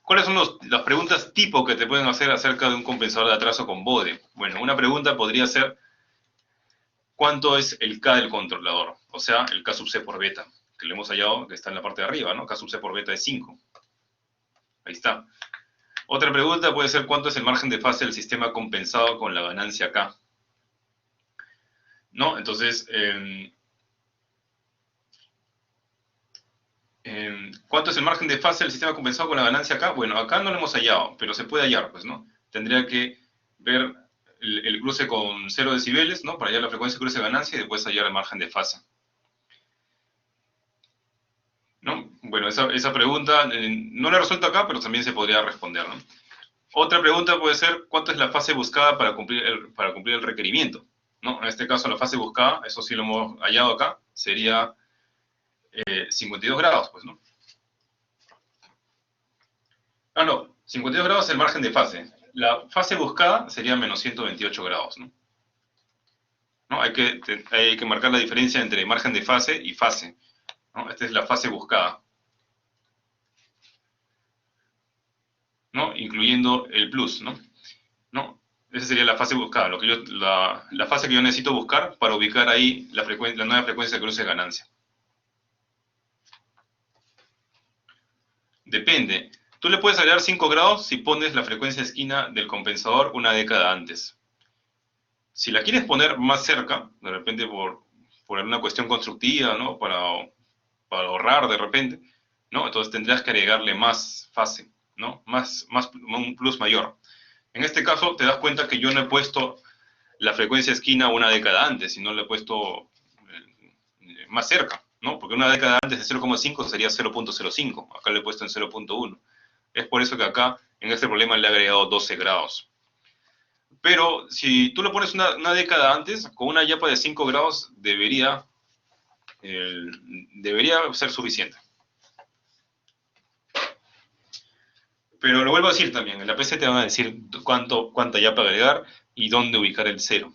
¿cuáles son las preguntas tipo que te pueden hacer acerca de un compensador de atraso con bode? Bueno, una pregunta podría ser, ¿cuánto es el K del controlador? O sea, el K sub C por beta, que lo hemos hallado, que está en la parte de arriba, ¿no? K sub C por beta es 5. Ahí está. Otra pregunta puede ser, ¿cuánto es el margen de fase del sistema compensado con la ganancia K? ¿No? Entonces, ¿cuánto es el margen de fase del sistema compensado con la ganancia K? Bueno, acá no lo hemos hallado, pero se puede hallar, pues, ¿no? Tendría que ver el cruce con 0 decibeles, ¿no? Para hallar la frecuencia de cruce de ganancia y después hallar el margen de fase. ¿No? Bueno, esa pregunta no la he resuelto acá, pero también se podría responder, ¿no? Otra pregunta puede ser, ¿cuánto es la fase buscada para cumplir el requerimiento? ¿No? En este caso, la fase buscada, eso sí lo hemos hallado acá, sería 52 grados, pues, ¿no? Ah, no, 52 grados es el margen de fase. La fase buscada sería menos 128 grados, ¿no? ¿No? Hay que marcar la diferencia entre margen de fase y fase, ¿no? Esta es la fase buscada, ¿no? Incluyendo el plus, ¿no? ¿No? Esa sería la fase buscada, la fase que yo necesito buscar para ubicar ahí la nueva frecuencia de cruce de ganancia. Depende. Tú le puedes agregar 5 grados si pones la frecuencia de esquina del compensador una década antes. Si la quieres poner más cerca, de repente por alguna cuestión constructiva, ¿no? Para ahorrar de repente, ¿no? Entonces tendrías que agregarle más fase, ¿no? Un plus mayor. En este caso te das cuenta que yo no he puesto la frecuencia de esquina una década antes, sino le he puesto más cerca, ¿no? Porque una década antes de 0,5 sería 0,05, acá le he puesto en 0,1. Es por eso que acá, en este problema, le he agregado 12 grados. Pero si tú lo pones una década antes, con una yapa de 5 grados debería ser suficiente. Pero lo vuelvo a decir también, en la PC te van a decir cuánta yapa agregar y dónde ubicar el cero.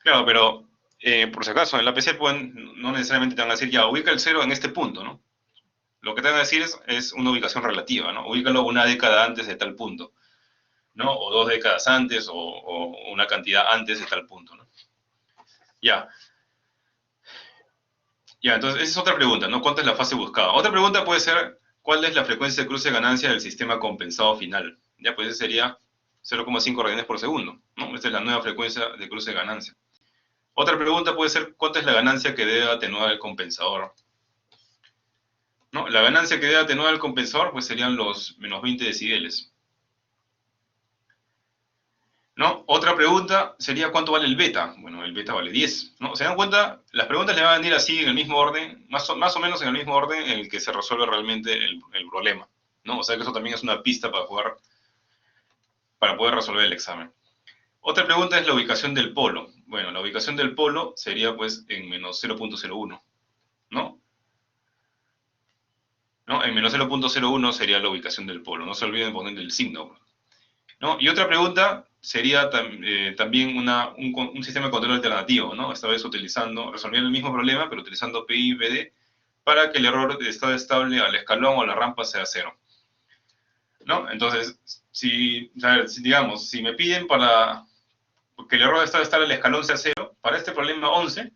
Claro, pero por si acaso, en la PC no necesariamente te van a decir, ya, ubica el cero en este punto, ¿no? Lo que te van a decir es una ubicación relativa, ¿no? Ubícalo una década antes de tal punto, ¿no? O 2 décadas antes, o una cantidad antes de tal punto, ¿no? Ya. Ya, entonces esa es otra pregunta, ¿no? ¿Cuánta es la fase buscada? Otra pregunta puede ser, ¿cuál es la frecuencia de cruce de ganancia del sistema compensado final? Ya, pues ese sería 0,5 radianes por segundo, ¿no? Esta es la nueva frecuencia de cruce de ganancia. Otra pregunta puede ser, ¿cuánta es la ganancia que debe atenuar el compensador? ¿No? La ganancia que debe atenuar el compensador, pues serían los menos 20 decibeles. ¿No? Otra pregunta sería, ¿cuánto vale el beta? Bueno, el beta vale 10, ¿no? ¿Se dan cuenta? Las preguntas le van a venir así en el mismo orden, más o menos en el mismo orden en el que se resuelve realmente el problema, ¿no? O sea que eso también es una pista para poder resolver el examen. Otra pregunta es la ubicación del polo. Bueno, la ubicación del polo sería pues en menos 0,01, ¿no? ¿No? En menos 0,01 sería la ubicación del polo. No se olviden poner el signo. ¿no? Y otra pregunta sería también un sistema de control alternativo, ¿no? Esta vez resolviendo el mismo problema, pero utilizando PI y PD para que el error de estado estable al escalón o a la rampa sea cero, ¿no? Entonces, digamos, si me piden para que el error de estado estable al escalón sea cero, para este problema 11,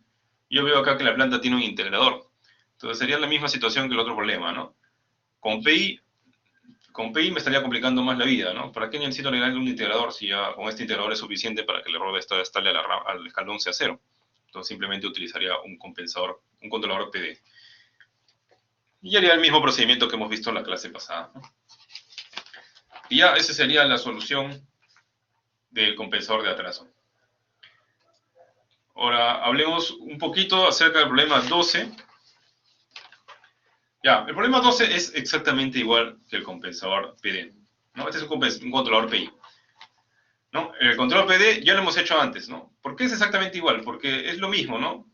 yo veo acá que la planta tiene un integrador. Entonces sería la misma situación que el otro problema, ¿no? Con PI me estaría complicando más la vida, ¿no? ¿Para qué necesito agregarle un integrador si ya con este integrador es suficiente para que el error de estado estable al escalón sea cero? Entonces simplemente utilizaría un compensador, un controlador PD. Y haría el mismo procedimiento que hemos visto en la clase pasada, ¿no? Y ya esa sería la solución del compensador de atraso. Ahora hablemos un poquito acerca del problema 12. Ya, el problema 12 es exactamente igual que el compensador PD, ¿no? Este es un controlador PI, ¿no? El controlador PD ya lo hemos hecho antes, ¿no? ¿Por qué es exactamente igual? Porque es lo mismo, ¿no?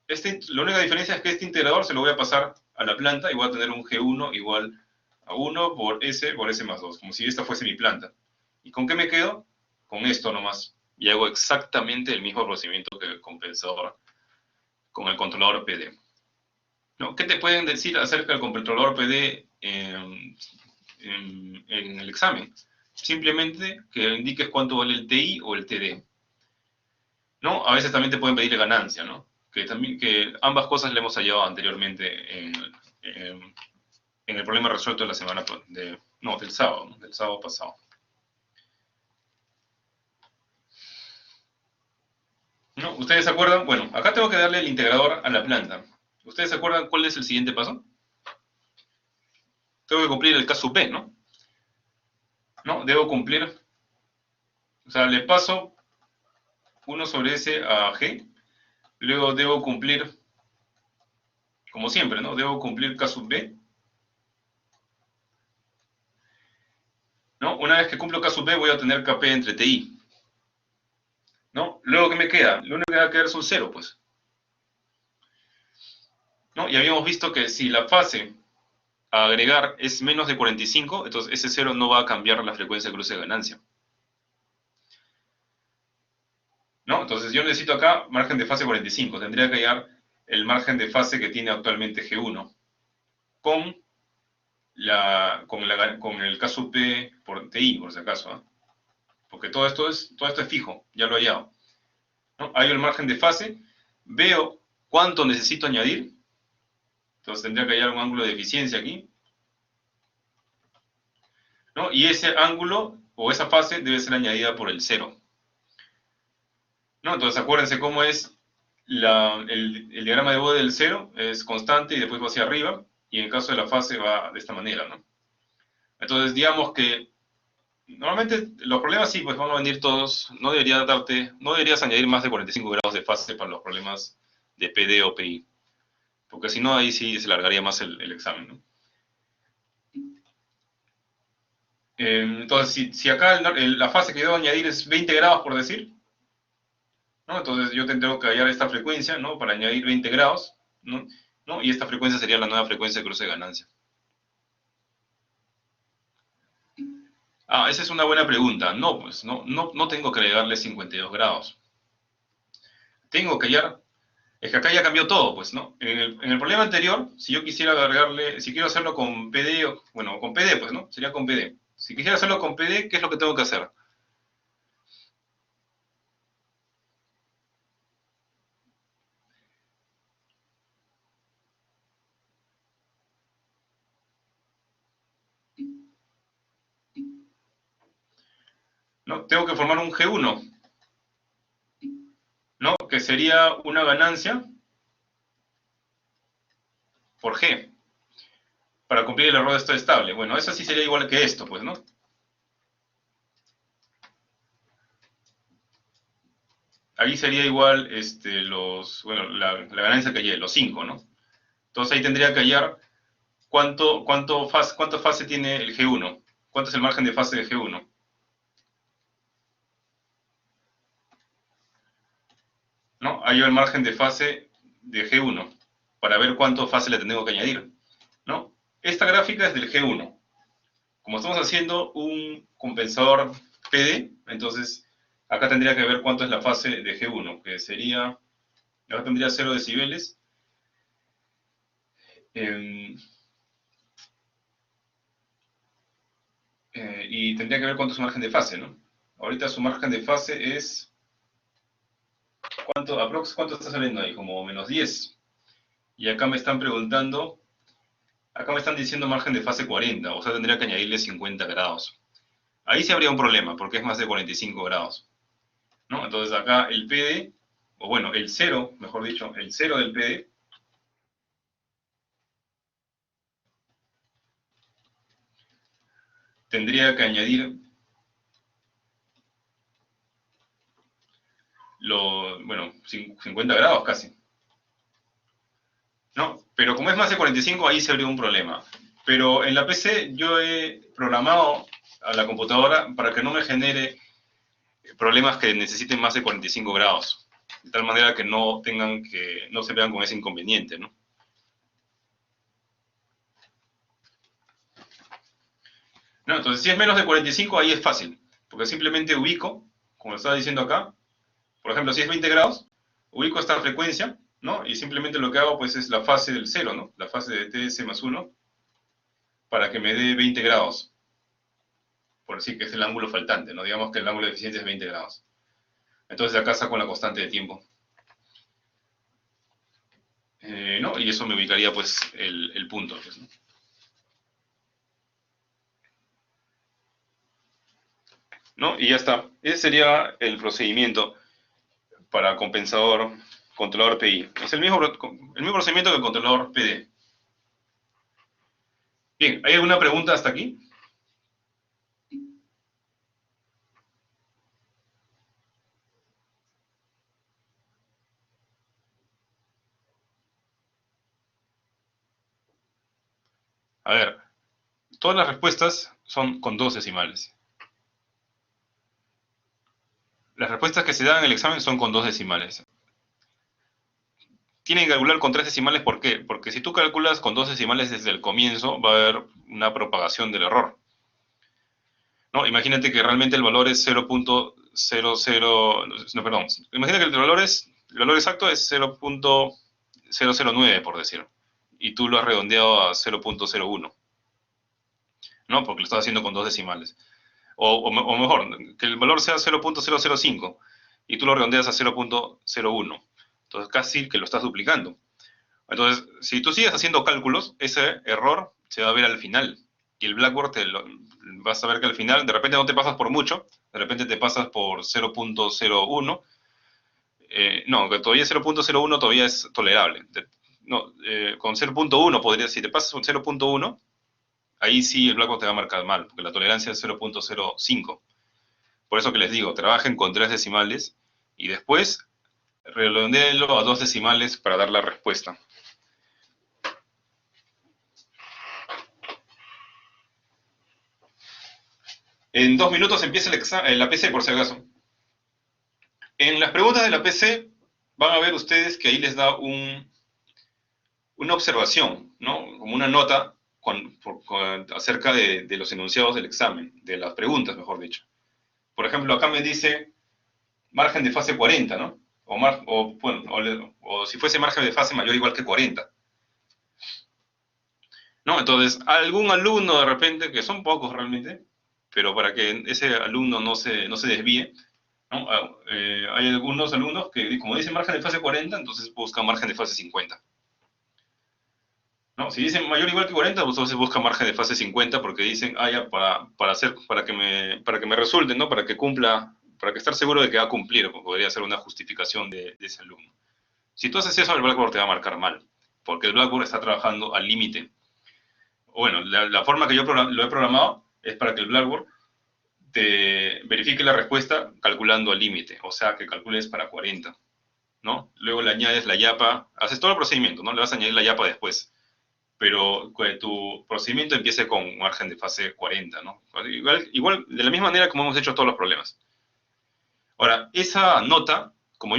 La única diferencia es que este integrador se lo voy a pasar a la planta y voy a tener un G1 igual a 1 por S más 2, como si esta fuese mi planta. ¿Y con qué me quedo? Con esto nomás. Y hago exactamente el mismo procedimiento que el compensador con el controlador PD. ¿No? ¿Qué te pueden decir acerca del controlador PD en el examen? Simplemente que indiques cuánto vale el TI o el TD. ¿No? A veces también te pueden pedir ganancia, ¿no? Que ambas cosas le hemos hallado anteriormente en el problema resuelto de la semana, del sábado, ¿no? Del sábado pasado. ¿No? ¿Ustedes se acuerdan? Bueno, acá tengo que darle el integrador a la planta. ¿Ustedes se acuerdan cuál es el siguiente paso? Tengo que cumplir el caso P, ¿no? ¿No? Debo cumplir, o sea, le paso 1 sobre S a G, luego debo cumplir, como siempre, ¿no? Debo cumplir K sub B, ¿no? Una vez que cumplo K sub B voy a obtener KP entre TI, ¿no? Luego, ¿qué me queda? Lo único que va a quedar son 0, pues, ¿no? Y habíamos visto que si la fase a agregar es menos de 45, entonces ese 0 no va a cambiar la frecuencia de cruce de ganancia, ¿no? Entonces yo necesito acá margen de fase 45, tendría que hallar el margen de fase que tiene actualmente G1 con con el caso P por TI, por si acaso, ¿eh? Porque todo esto es fijo, ya lo he hallado, ¿no? Hay el margen de fase, veo cuánto necesito añadir, entonces tendría que hallar un ángulo de eficiencia aquí, ¿no? Y ese ángulo o esa fase debe ser añadida por el 0, ¿no? Entonces acuérdense cómo es el diagrama de Bode del 0, es constante y después va hacia arriba, y en el caso de la fase va de esta manera, ¿no? Entonces digamos que normalmente los problemas sí, pues van a venir todos, no deberías añadir más de 45 grados de fase para los problemas de PD o PI, porque si no ahí sí se largaría más el examen, ¿no? Entonces, si acá la fase que debo añadir es 20 grados, por decir, ¿no? Entonces yo tengo que hallar esta frecuencia, ¿no? Para añadir 20 grados, ¿no? ¿No? Y esta frecuencia sería la nueva frecuencia de cruce de ganancia. Ah, esa es una buena pregunta. No, pues no tengo que agregarle 52 grados. Tengo que hallar. Es que acá ya cambió todo, pues, ¿no? En el problema anterior, si yo quisiera agregarle, si quiero hacerlo con PD, bueno, con PD, pues, ¿no? Sería con PD. Si quisiera hacerlo con PD, ¿qué es lo que tengo que hacer? ¿No? Tengo que formar un G1, ¿no? Que sería una ganancia por G, para cumplir el error de estado estable. Bueno, eso sí sería igual que esto, pues, ¿no? Ahí sería igual la ganancia que hay, los 5, ¿no? Entonces ahí tendría que hallar cuánta fase tiene el G1, cuánto es el margen de fase de G1. ¿No? Hallo el margen de fase de G1 para ver cuánto fase le tengo que añadir, ¿no? Esta gráfica es del G1. Como estamos haciendo un compensador PD, entonces acá tendría que ver cuánto es la fase de G1, que sería, acá tendría 0 decibeles, y tendría que ver cuánto es su margen de fase, ¿no? Ahorita su margen de fase es, ¿cuánto está saliendo ahí? Como menos 10. Y acá me están preguntando, acá me están diciendo margen de fase 40, o sea, tendría que añadirle 50 grados. Ahí sí habría un problema, porque es más de 45 grados, ¿no? Entonces acá el PD, o bueno, el cero, mejor dicho, el cero del PD, tendría que añadir bueno, 50 grados casi, ¿no? Pero como es más de 45, ahí se habría un problema. Pero en la PC yo he programado a la computadora para que no me genere problemas que necesiten más de 45 grados, de tal manera que no se vean con ese inconveniente, ¿no? No, entonces si es menos de 45, ahí es fácil, porque simplemente ubico, como estaba diciendo acá, por ejemplo, si es 20 grados, ubico esta frecuencia, ¿no? Y simplemente lo que hago, pues, es la fase del cero, ¿no? La fase de TS más 1, para que me dé 20 grados, por decir que es el ángulo faltante, ¿no? Digamos que el ángulo de eficiencia es 20 grados. Entonces acá saco la constante de tiempo. ¿No? Y eso me ubicaría, pues, el punto, pues, ¿no? ¿No? Y ya está. Ese sería el procedimiento para controlador PI. Es el mismo procedimiento que el controlador PD. Bien, ¿hay alguna pregunta hasta aquí? A ver, todas las respuestas son con 2 decimales. Las respuestas que se dan en el examen son con 2 decimales. Tienen que calcular con 3 decimales, ¿por qué? Porque si tú calculas con 2 decimales desde el comienzo, va a haber una propagación del error. ¿No? Imagínate que realmente el valor es 0.00, no, perdón, imagina que el valor exacto es 0.009, por decir, y tú lo has redondeado a 0.01, ¿no? Porque lo estás haciendo con 2 decimales. O mejor, que el valor sea 0.005 y tú lo redondeas a 0.01. Entonces casi que lo estás duplicando. Entonces, si tú sigues haciendo cálculos, ese error se va a ver al final. Y el Blackboard vas a ver que al final, de repente no te pasas por mucho, de repente te pasas por 0.01. No, que todavía 0.01 todavía es tolerable. No, con 0.1 podría, si te pasas con 0.1, ahí sí el Blackboard te va a marcar mal, porque la tolerancia es 0.05. Por eso que les digo, trabajen con 3 decimales y después redondeenlo a 2 decimales para dar la respuesta. En 2 minutos empieza la PC, por si acaso. En las preguntas de la PC van a ver ustedes que ahí les da una observación, ¿no? Como una nota acerca de los enunciados del examen, de las preguntas, mejor dicho. Por ejemplo, acá me dice margen de fase 40, ¿no? O si fuese margen de fase mayor o igual que 40. ¿No? Entonces, algún alumno de repente, que son pocos realmente, pero para que ese alumno no se desvíe, ¿no? Hay algunos alumnos que, como dicen margen de fase 40, entonces buscan margen de fase 50. ¿No? Si dicen mayor o igual que 40, pues entonces buscan margen de fase 50 porque dicen, ya, para que me resulte, ¿no? Para que cumpla, para que estar seguro de que va a cumplir, podría ser una justificación de ese alumno. Si tú haces eso, el Blackboard te va a marcar mal, porque el Blackboard está trabajando al límite. Bueno, la forma que yo lo he programado es para que el Blackboard te verifique la respuesta calculando al límite, o sea, que calcules para 40, ¿no? Luego le añades la yapa, haces todo el procedimiento, ¿no? Le vas a añadir la yapa después, pero que tu procedimiento empiece con margen de fase 40, ¿no? Igual, de la misma manera como hemos hecho todos los problemas. Ahora, esa nota, como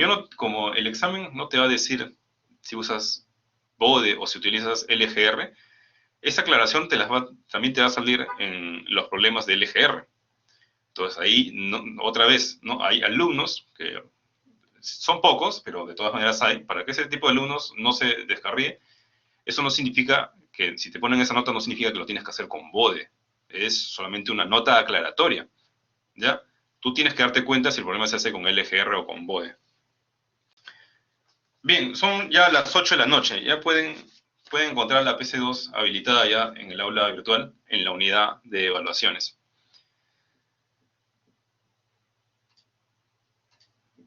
el examen no te va a decir si usas BODE o si utilizas LGR, esa aclaración también te va a salir en los problemas de LGR. Entonces ahí, otra vez, ¿no? Hay alumnos que son pocos, pero de todas maneras hay, para que ese tipo de alumnos no se descarríe. Eso no significa que si te ponen esa nota no significa que lo tienes que hacer con BODE. Es solamente una nota aclaratoria, ¿ya? Tú tienes que darte cuenta si el problema se hace con LGR o con BODE. Bien, son ya las 8 de la noche. Ya pueden encontrar la PC2 habilitada ya en el aula virtual, en la unidad de evaluaciones.